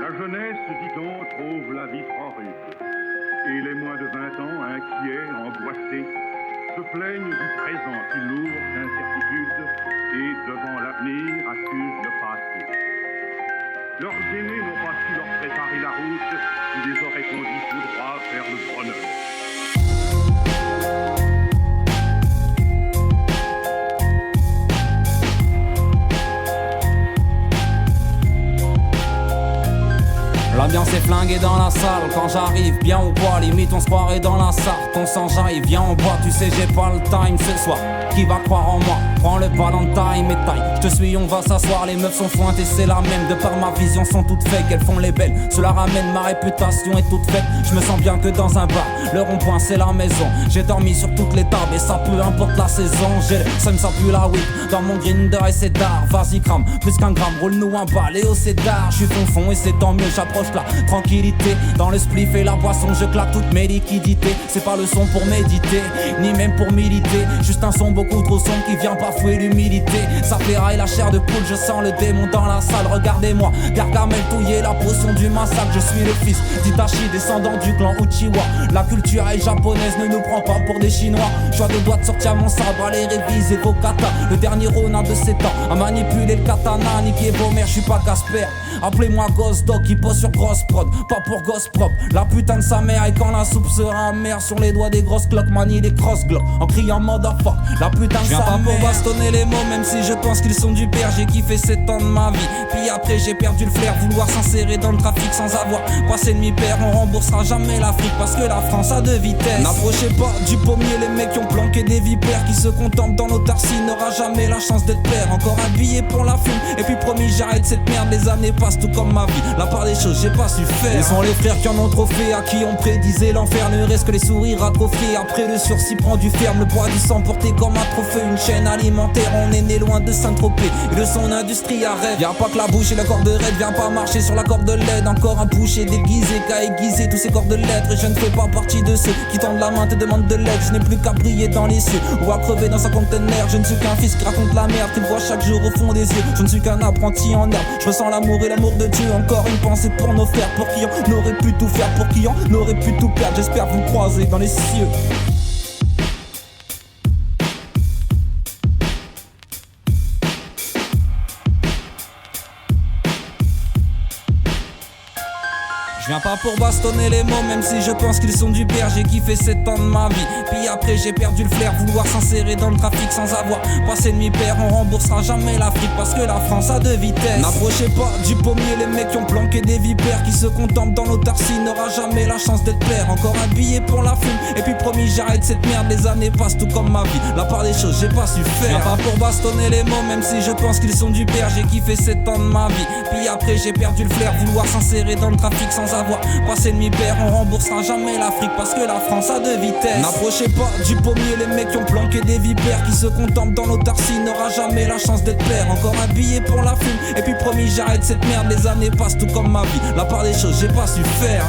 La jeunesse, dit-on, trouve la vie horrible. Et les moins de 20 ans, inquiets, angoissés, se plaignent du présent qui lourd d'incertitude et, devant l'avenir, accusent le passé. Leurs aînés n'ont pas su leur préparer la route qui les aurait conduits tout droit vers le bonheur. L'ambiance est flinguée dans la salle. Quand j'arrive, bien on boit, limite on se croirait dans la Sarthe. On s'enjaille, viens on boit, tu sais j'ai pas le time ce soir. Qui va croire en moi? Prends le ballon de taille et taille. Je te suis, on va s'asseoir, les meufs sont pointées, c'est la même. De par ma vision sont toutes fake, elles font les belles. Cela ramène, ma réputation est toute faite. Je me sens bien que dans un bar, le rond-point c'est la maison. J'ai dormi sur toutes les tables et ça peu importe la saison. J'ai le seum, ça pue la weed dans mon grinder et c'est d'art. Vas-y crame, plus qu'un gramme, roule-nous un bal et au cédar. Je suis fond et c'est tant mieux, j'approche la tranquillité. Dans le spliff et la boisson, je claque toutes mes liquidités. C'est pas le son pour méditer, ni même pour militer. Juste un son beaucoup trop sombre qui vient bafouer l'humilité. Ça ferraille la chair de poule, je sens le démon dans la salle. Regardez-moi, Gargamel touiller la potion du massacre. Je suis le fils d'Itachi, descendant du clan Uchiwa. La culture est japonaise, ne nous prend pas pour des chinois. J'suis à deux doigts de sortir mon sabre, allez réviser vos katas. Le dernier Ronin de 7 ans a manipulé le katana, niquer vos mères, j'suis pas Casper. Appelez-moi Ghost Dog qui pose sur grosse prod, pas pour gosse propre. La putain de sa mère et quand la soupe sera amère, sur les doigts des grosses cloques, manie les cross glocks en criant motherfuck. La putain de sa mère. Pour bastonner les mots, même si je pense qu'ils sont du père. J'ai kiffé 7 ans de ma vie, puis après j'ai perdu le flair. Vouloir s'insérer dans le trafic sans avoir passé demi-père. On remboursera jamais l'Afrique parce que la France a deux vitesses. N'approchez pas du pommier les mecs qui ont planqué des vipères. Qui se contentent dans l'autarcie n'aura jamais la chance d'être père. Encore un billet pour la fume, et puis promis j'arrête cette merde. Les années passent tout comme ma vie, la part des choses j'ai pas su faire. Ils sont les frères qui en ont trop fait, à qui on prédisait l'enfer. Ne reste que les sourires atrophiés, après le sursis prend du ferme. Le poids du sang porté comme un trophée, une chaîne alimentaire. On est né loin de Saint-Tropez et de son industrie à rêve. Viens pas que la bouche et le corps de raide, viens pas marcher sur la corde de LED. Encore un boucher déguisé qu'à aiguiser tous ces corps de lettres. Et je ne fais pas partie de ceux qui tendent la main, te demandent de l'aide. Je n'ai plus qu'à briller dans les cieux ou à crever dans un conteneur. Je ne suis qu'un fils qui raconte la merde qu'il voit chaque jour au fond des yeux. Je ne suis qu'un apprenti en herbe, je ressens l'amour et l'amour de Dieu. Encore une pensée pour nos frères, pour qui on aurait pu tout faire, pour qui on aurait pu tout perdre. J'espère vous croiser dans les cieux. Je viens pas pour bastonner les mots, même si je pense qu'ils sont du père. J'ai kiffé 7 ans de ma vie, puis après j'ai perdu le flair. Vouloir s'insérer dans le trafic sans avoir passé demi-père. On remboursera jamais l'Afrique parce que la France a deux vitesses. N'approchez pas du pommier les mecs qui ont planqué des vipères. Qui se contentent dans l'autarcie n'aura jamais la chance d'être père. Encore un billet pour la fume, et puis promis j'arrête cette merde. Les années passent tout comme ma vie, la part des choses j'ai pas su faire. Je viens pas pour bastonner les mots, même si je pense qu'ils sont du père. J'ai kiffé 7 ans de ma vie, puis après j'ai perdu le flair. Vouloir s'insérer dans le trafic sans avoir passé demi-père. On remboursera jamais l'Afrique parce que la France a deux vitesses. N'approchez pas du pommier les mecs qui ont planqué des vipères. Qui se contentent dans l'autarcie n'aura jamais la chance d'être père. Encore un billet pour la fume, et puis promis j'arrête cette merde. Les années passent tout comme ma vie, la part des choses j'ai pas su faire.